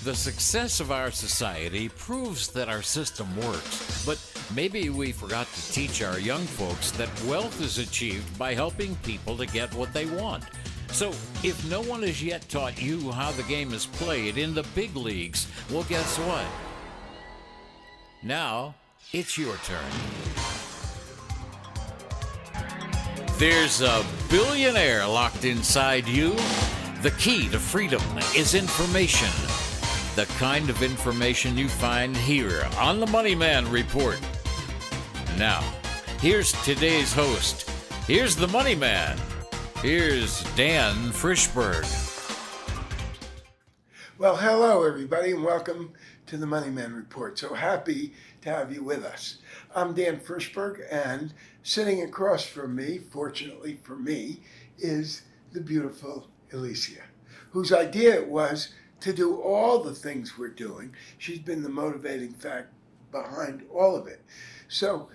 The success of our society proves that our system works, but maybe we forgot to teach our young folks that wealth is achieved by helping people to get what they want. So, if no one has yet taught you how the game is played in the big leagues, well, guess what? Now, it's your turn. There's a billionaire locked inside you. The key to freedom is information. The kind of information you find here on the Money Man Report. Now, here's today's host. Here's the Money Man. Here's Dan Frischberg. Well, hello, everybody, and welcome to the Money Man Report. So happy to have you with us. I'm Dan Frischberg, and sitting across from me, fortunately for me, is the beautiful Elisea, whose idea it was to do all the things we're doing. She's been the motivating fact behind all of it. So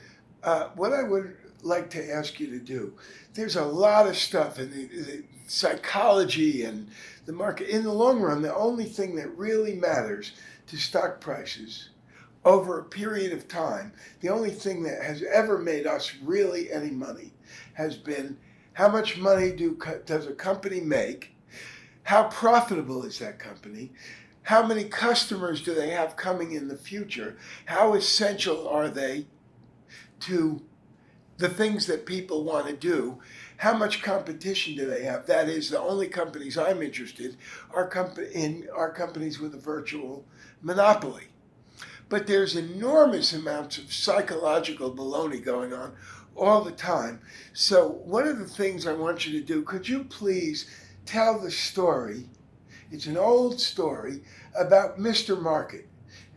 what I would like to ask you to do, there's a lot of stuff in the psychology and the market. In the long run, the only thing that really matters to stock prices over a period of time, the only thing that has ever made us really any money has been how much money does a company make, how profitable is that company, how many customers do they have coming in the future, how essential are they to the things that people want to do, how much competition do they have. That is, the only companies I'm interested are companies with a virtual monopoly. But there's enormous amounts of psychological baloney going on all the time. So one of the things I want you to do, could you please tell the story, it's an old story, about Mr. Market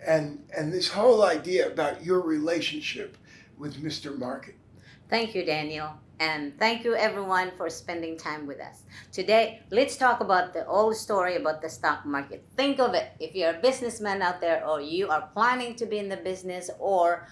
and this whole idea about your relationship with Mr. Market. Thank you, Daniel. And thank you, everyone, for spending time with us. Today, let's talk about the old story about the stock market. Think of it, if you're a businessman out there, or you are planning to be in the business, or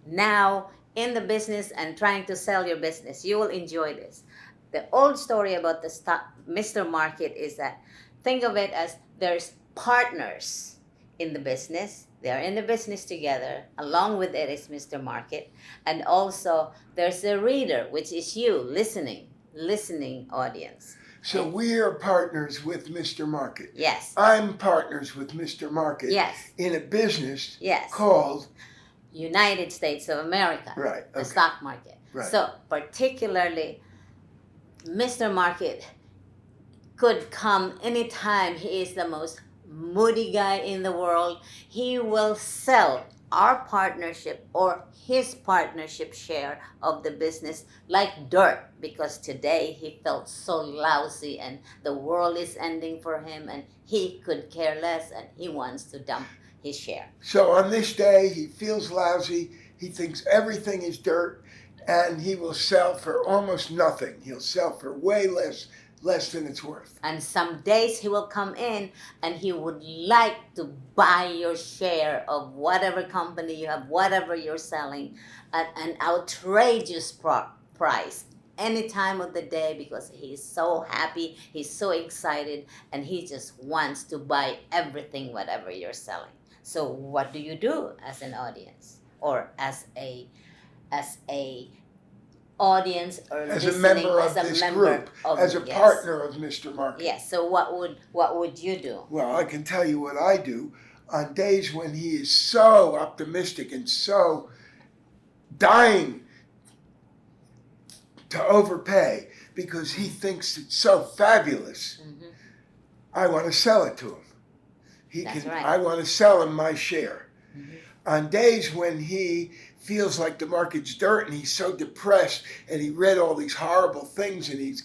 now in the business and trying to sell your business, you will enjoy this. The old story about the stock, Mr. Market, is that think of it as there's partners in the business. They are in the business together. Along with it is Mr. Market. And also there's a reader, which is you, listening audience. So we are partners with Mr. Market. Yes. I'm partners with Mr. Market. Yes. In a business Yes. called United States of America. Right. Okay. The stock market. Right. So particularly, Mr. Market could come anytime. He is the most moody guy in the world. He will sell our partnership or his partnership share of the business like dirt, because today he felt so lousy and the world is ending for him and he could care less and he wants to dump his share. So on this day, he feels lousy. He thinks everything is dirt, and he will sell for almost nothing. He'll sell for way less than it's worth. And some days he will come in and he would like to buy your share of whatever company you have, whatever you're selling, at an outrageous price any time of the day, because he's so happy, he's so excited, and he just wants to buy everything, whatever you're selling. So what do you do as an audience, or as a audience, or As listening, a member as of a this member group, of, as a yes. partner of Mr. Market. Yes. So what would you do? Well, I can tell you what I do on days when he is so optimistic and so dying to overpay because he thinks it's so fabulous. Mm-hmm. I want to sell it to him. That's right. I want to sell him my share. Mm-hmm. On days when he feels like the market's dirt and he's so depressed and he read all these horrible things and he's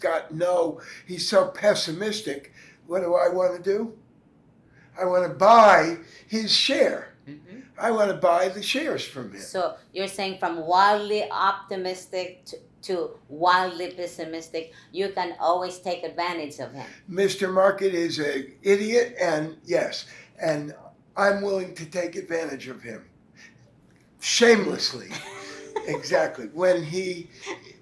so pessimistic, what do I want to do? I want to buy his share. Mm-hmm. I want to buy the shares from him. So you're saying from wildly optimistic to wildly pessimistic, you can always take advantage of him. Mr. Market is an idiot, and yes, and I'm willing to take advantage of him. Shamelessly. Exactly. When he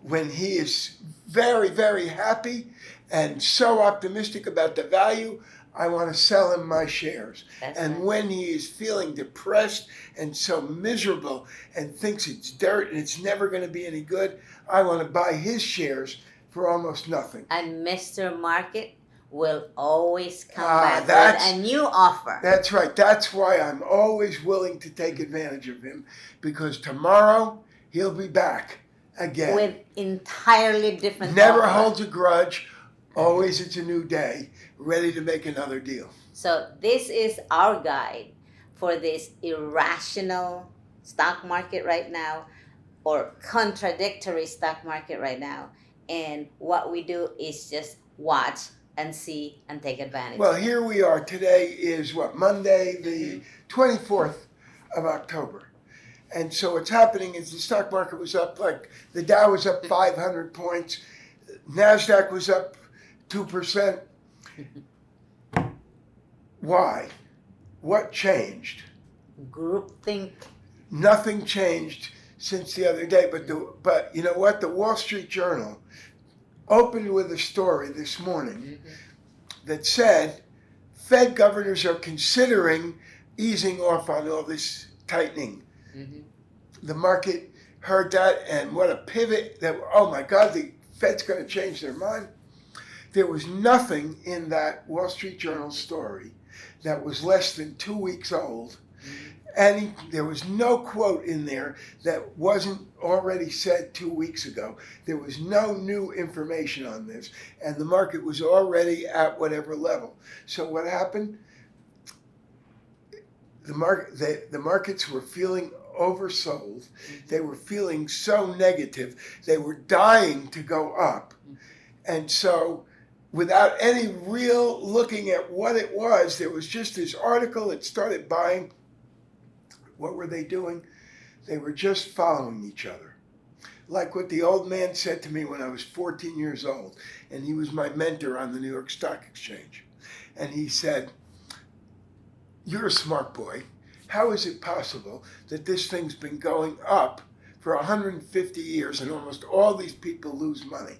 is very, very happy and so optimistic about the value I want to sell him my shares. That's And right. when he is feeling depressed and so miserable and thinks it's dirt and it's never going to be any good, I want to buy his shares for almost nothing. And Mr. Market will always come Ah, back that's- with a new offer. That's right. That's why I'm always willing to take advantage of him, because tomorrow he'll be back again. With entirely different Never offer. holds a grudge. Always it's a new day, ready to make another deal. So this is our guide for this irrational stock market right now, or contradictory stock market right now. And what we do is just watch and see and take advantage. Well, of it. here we are. Today is what, Monday, the 24th of October. And so what's happening is the stock market was up, like the Dow was up 500 points, NASDAQ was up 2%. Why? What changed? Groupthink. Nothing changed since the other day. But you know what? The Wall Street Journal opened with a story this morning that said Fed governors are considering easing off on all this tightening. The market heard that, and what a pivot! That, oh my God, the Fed's going to change their mind. There was nothing in that Wall Street Journal story that was less than 2 weeks old. And there was no quote in there that wasn't already said 2 weeks ago. There was no new information on this, and the market was already at whatever level. So what happened? The markets were feeling oversold. They were feeling so negative. They were dying to go up. And so without any real looking at what it was, there was just this article that started buying. What were they doing? They were just following each other. Like what the old man said to me when I was 14 years old, and he was my mentor on the New York Stock Exchange. And he said, "You're a smart boy. How is it possible that this thing's been going up for 150 years and almost all these people lose money?"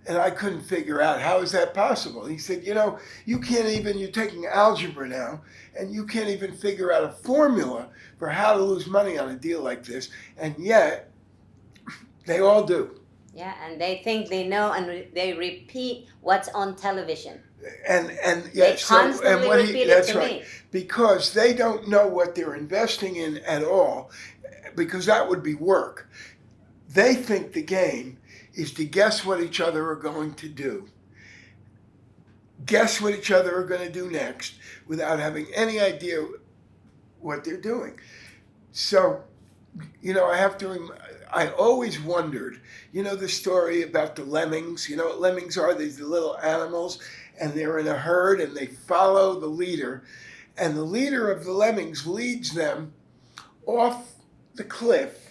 And I couldn't figure out, how is that possible? He said, you know, you can't even, you're taking algebra now, and you can't even figure out a formula for how to lose money on a deal like this, and yet they all do. Yeah, and they think they know, and they repeat what's on television. And They yeah, constantly repeat it that's to right, me. because they don't know what they're investing in at all, because that would be work. They think the game is to guess what each other are going to do. Guess what each other are going to do next without having any idea what they're doing. So, you know, I always wondered, you know, the story about the lemmings. You know what lemmings are? These little animals, and they're in a herd and they follow the leader. And the leader of the lemmings leads them off the cliff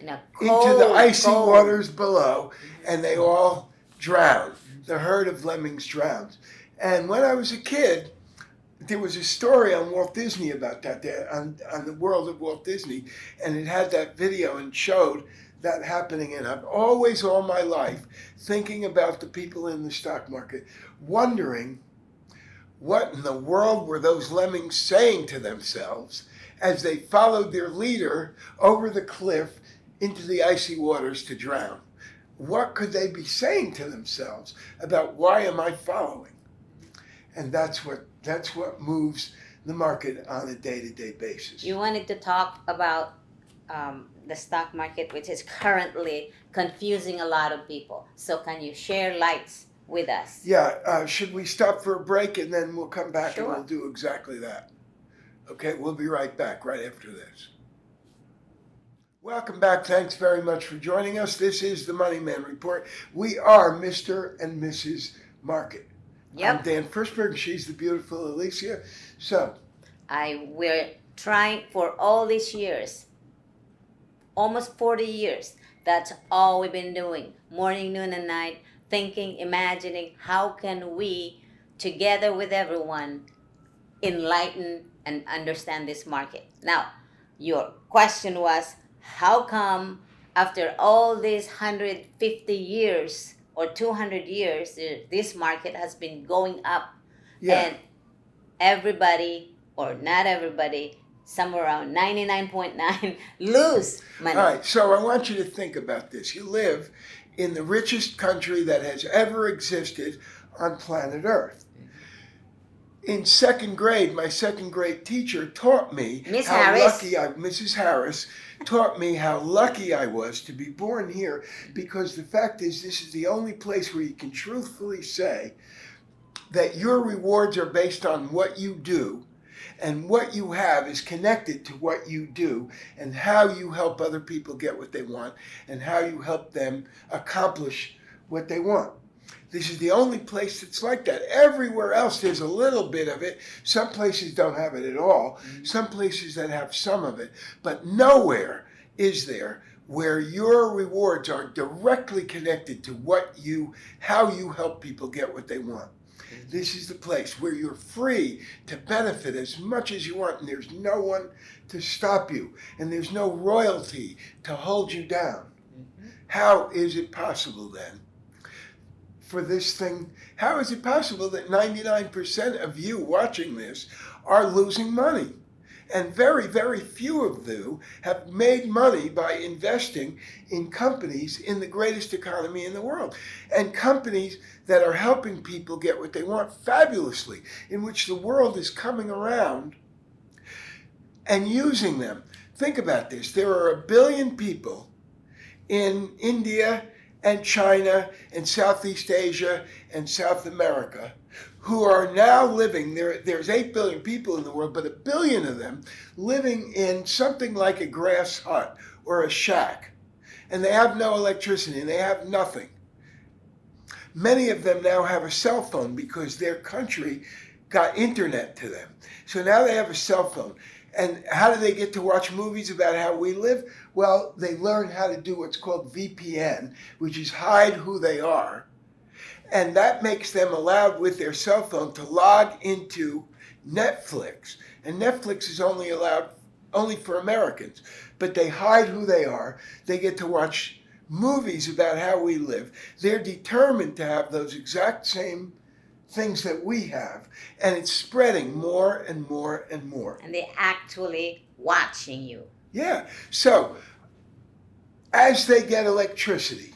into the icy waters below, and they all drown. The herd of lemmings drowns. And when I was a kid, there was a story on Walt Disney about that, on the world of Walt Disney, and it had that video and showed that happening. And I've always, all my life, thinking about the people in the stock market, wondering what in the world were those lemmings saying to themselves as they followed their leader over the cliff into the icy waters to drown. What could they be saying to themselves about, why am I following? And that's what moves the market on a day-to-day basis. You wanted to talk about the stock market, which is currently confusing a lot of people. So can you share lights with us? Yeah, should we stop for a break and then we'll come back Sure. and we'll do exactly that. Okay, we'll be right back right after this. Welcome back. Thanks very much for joining us. This is the Money Man Report. We are Mr. and Mrs. Market. Yep. I'm Dan Frischberg. She's the beautiful Elisea. So, We're trying for all these years, almost 40 years. That's all we've been doing, morning, noon, and night, thinking, imagining, how can we, together with everyone, enlighten and understand this market. Now, your question was, how come after all these 150 years or 200 years, this market has been going up Yeah. And everybody, or not everybody, somewhere around 99.9 lose money. All right, so I want you to think about this. You live in the richest country that has ever existed on planet Earth. In second grade, my second grade teacher taught me Miss how Harris. Mrs. Harris taught me how lucky I was to be born here, because the fact is, this is the only place where you can truthfully say that your rewards are based on what you do, and what you have is connected to what you do, and how you help other people get what they want, and how you help them accomplish what they want. This is the only place that's like that. Everywhere else, there's a little bit of it. Some places don't have it at all. Some places that have some of it. But nowhere is there where your rewards are directly connected to how you help people get what they want. This is the place where you're free to benefit as much as you want, and there's no one to stop you, and there's no royalty to hold you down. How is it possible then for this thing? How is it possible that 99% of you watching this are losing money? And very, very few of you have made money by investing in companies in the greatest economy in the world. And companies that are helping people get what they want fabulously, in which the world is coming around and using them. Think about this. There are 1 billion people in India and China and Southeast Asia and South America who are now living, there's 8 billion people in the world, but 1 billion of them living in something like a grass hut or a shack. And they have no electricity, and they have nothing. Many of them now have a cell phone because their country got internet to them. So now they have a cell phone. And how do they get to watch movies about how we live? Well, they learn how to do what's called VPN, which is hide who they are. And that makes them allowed with their cell phone to log into Netflix. And Netflix is only for Americans. But they hide who they are. They get to watch movies about how we live. They're determined to have those exact same things that we have. And it's spreading more and more and more. And they're actually watching you. Yeah. So as they get electricity,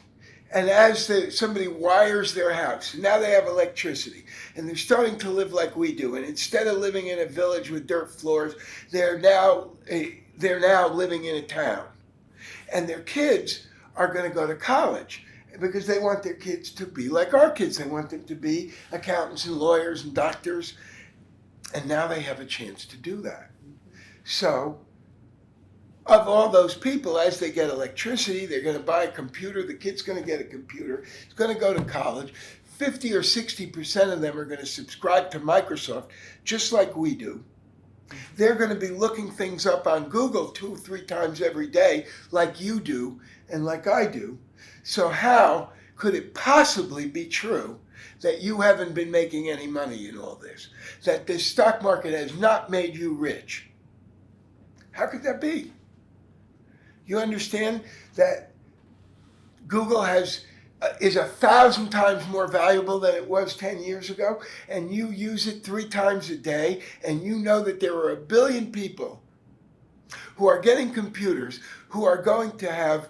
and as somebody wires their house, and now they have electricity, and they're starting to live like we do, and instead of living in a village with dirt floors, they're now living in a town. And their kids are going to go to college because they want their kids to be like our kids. They want them to be accountants and lawyers and doctors. And now they have a chance to do that. So of all those people, as they get electricity, they're going to buy a computer. The kid's going to get a computer. He's going to go to college. 50 or 60% of them are going to subscribe to Microsoft, just like we do. They're going to be looking things up on Google 2 or 3 times every day, like you do and like I do. So how could it possibly be true that you haven't been making any money in all this? That this stock market has not made you rich? How could that be? You understand that Google is 1,000 times more valuable than it was 10 years ago, and you use it 3 times a day, and you know that there are 1 billion people who are getting computers, who are going to have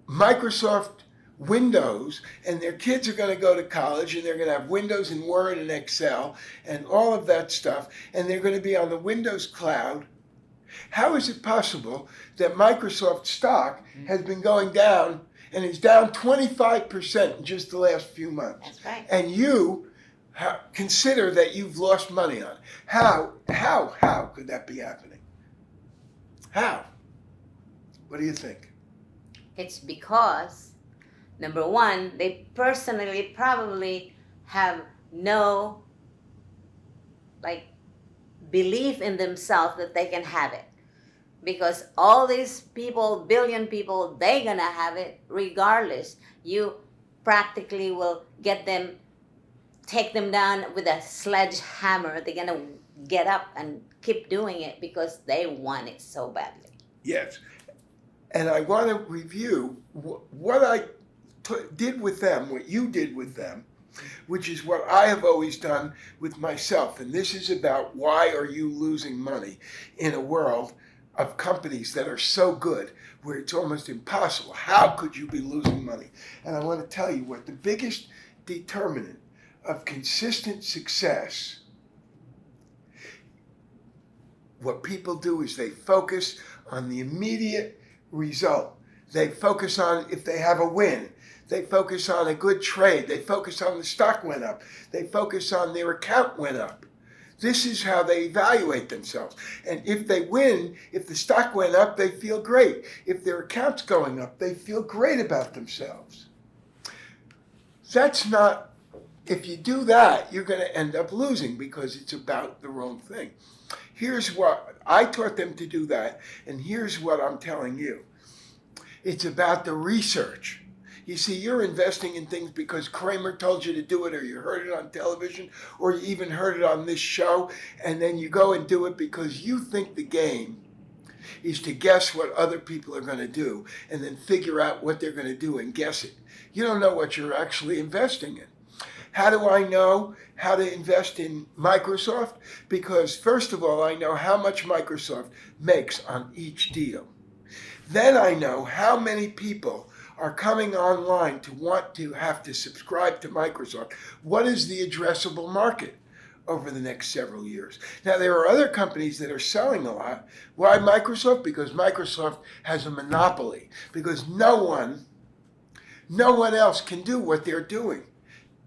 Microsoft Windows, and their kids are going to go to college, and they're going to have Windows and Word and Excel and all of that stuff, and they're going to be on the Windows cloud. How is it possible that Microsoft stock has been going down, and it's down 25% in just the last few months? That's right. And you consider that you've lost money on it. How could that be happening? How? What do you think? It's because, number one, they personally probably have no belief in themselves that they can have it. Because all these people, billion people, they're gonna have it regardless. You practically will take them down with a sledgehammer. They're gonna get up and keep doing it because they want it so badly. Yes. And I want to review what I did with them, what you did with them, which is what I have always done with myself. And this is about why are you losing money in a world of companies that are so good where it's almost impossible. How could you be losing money? And I want to tell you what the biggest determinant of consistent success, what people do is they focus on the immediate result. They focus on if they have a win. They focus on a good trade. They focus on the stock went up. They focus on their account went up. This is how they evaluate themselves. And if they win, if the stock went up, they feel great. If their account's going up, they feel great about themselves. That's not, if you do that, you're going to end up losing because it's about the wrong thing. Here's what, I taught them to do that, and here's what I'm telling you. It's about the research. You see, you're investing in things because Kramer told you to do it, or you heard it on television, or you even heard it on this show, and then you go and do it because you think the game is to guess what other people are going to do and then figure out what they're going to do and guess it. You don't know what you're actually investing in. How do I know how to invest in Microsoft? Because first of all, I know how much Microsoft makes on each deal. Then I know how many people are coming online to want to have to subscribe to Microsoft. What is the addressable market over the next several years? Now, there are other companies that are selling a lot. Why Microsoft? Because Microsoft has a monopoly. Because no one else can do what they're doing.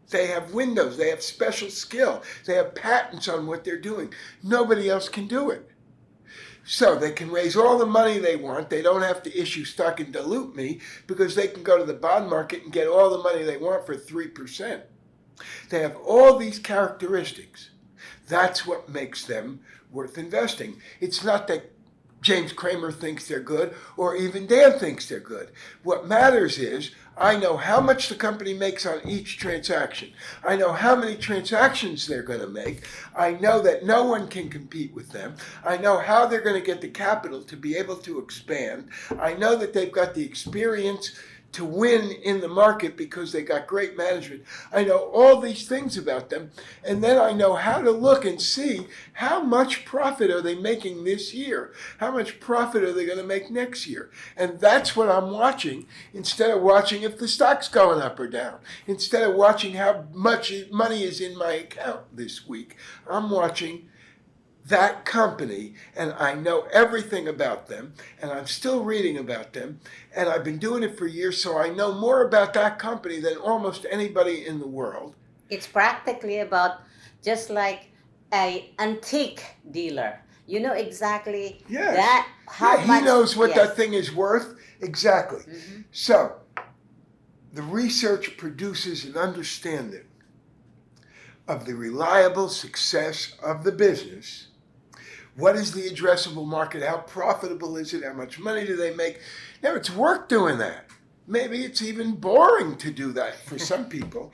They have Windows, they have special skill, they have patents on what they're doing. Nobody else can do it. So they can raise all the money they want. They don't have to issue stock and dilute me because they can go to the bond market and get all the money they want for 3%. They have all these characteristics. That's what makes them worth investing. It's not that James Kramer thinks they're good or even Dan thinks they're good. What matters is I know how much the company makes on each transaction. I know how many transactions they're going to make. I know that no one can compete with them. I know how they're going to get the capital to be able to expand. I know that they've got the experience to win in the market because they got great management. I know all these things about them, and then I know how to look and see how much profit are they making this year? How much profit are they going to make next year? And that's what I'm watching instead of watching if the stock's going up or down. Instead of watching how much money is in my account this week, I'm watching that company, and I know everything about them, and I'm still reading about them, and I've been doing it for years, so I know more about that company than almost anybody in the world. It's practically about just like an antique dealer. You know exactly Yes. that how Yeah, much. he knows what yes. that thing is worth. Exactly. Mhm. So, the research produces an understanding of the reliable success of the business. What is the addressable market? How profitable is it? How much money do they make? Now, it's work doing that. Maybe it's even boring to do that for some people.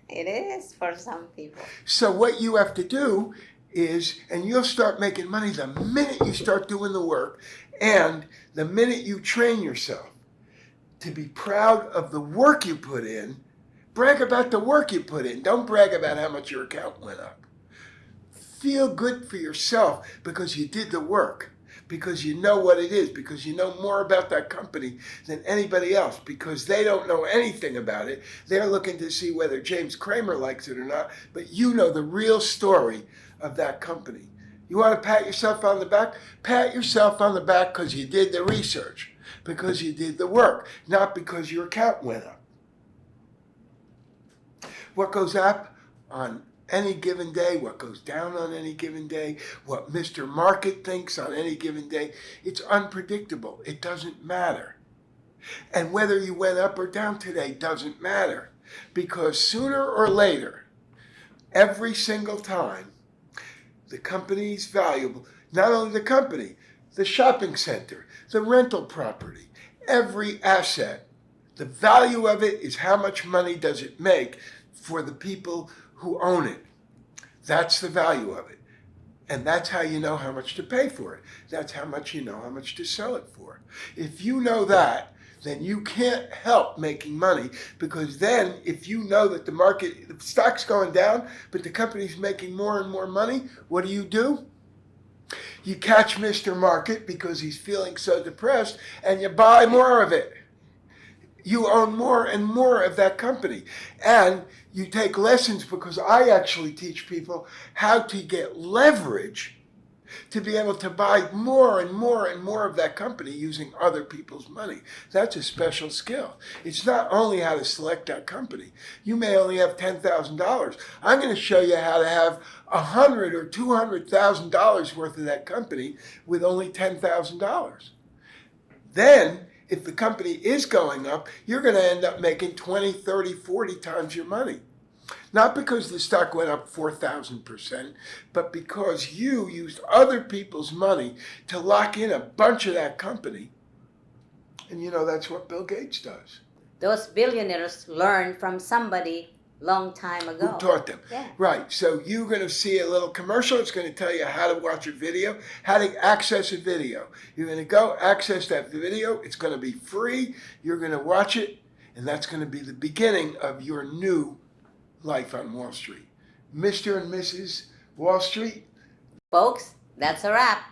It is for some people. So what you have to do is, and you'll start making money the minute you start doing the work and the minute you train yourself to be proud of the work you put in. Brag about the work you put in. Don't brag about how much your account went up. Feel good for yourself because you did the work, because you know what it is, because you know more about that company than anybody else, because they don't know anything about it. They're looking to see whether James Kramer likes it or not, but you know the real story of that company. You want to pat yourself on the back? Pat yourself on the back because you did the research, because you did the work, not because your account went up. What goes up on any given day, what goes down on any given day, what Mr. Market thinks on any given day, it's unpredictable. It doesn't matter. And whether you went up or down today doesn't matter, because sooner or later, every single time, the company's valuable. Not only the company, the shopping center, the rental property, every asset. The value of it is how much money does it make for the people who own it. That's the value of it. And that's how you know how much to pay for it. That's how much you know how much to sell it for. If you know that, then you can't help making money, because then if you know that the stock's going down, but the company's making more and more money, what do? You catch Mr. Market because he's feeling so depressed, and you buy more of it. You own more and more of that company. And you take lessons, because I actually teach people how to get leverage to be able to buy more and more and more of that company using other people's money. That's a special skill. It's not only how to select that company. You may only have $10,000. I'm going to show you how to have $100,000 or $200,000 worth of that company with only $10,000. Then, if the company is going up, you're going to end up making 20, 30, 40 times your money. Not because the stock went up 4,000%, but because you used other people's money to lock in a bunch of that company. And that's what Bill Gates does. Those billionaires learned from somebody long time ago. Who taught them? Yeah. Right. So you're going to see a little commercial. It's going to tell you how to watch a video, how to access a video. You're going to go access that video. It's going to be free. You're going to watch it, and that's going to be the beginning of your new life on Wall Street. Mr. and Mrs. Wall Street. Folks, that's a wrap.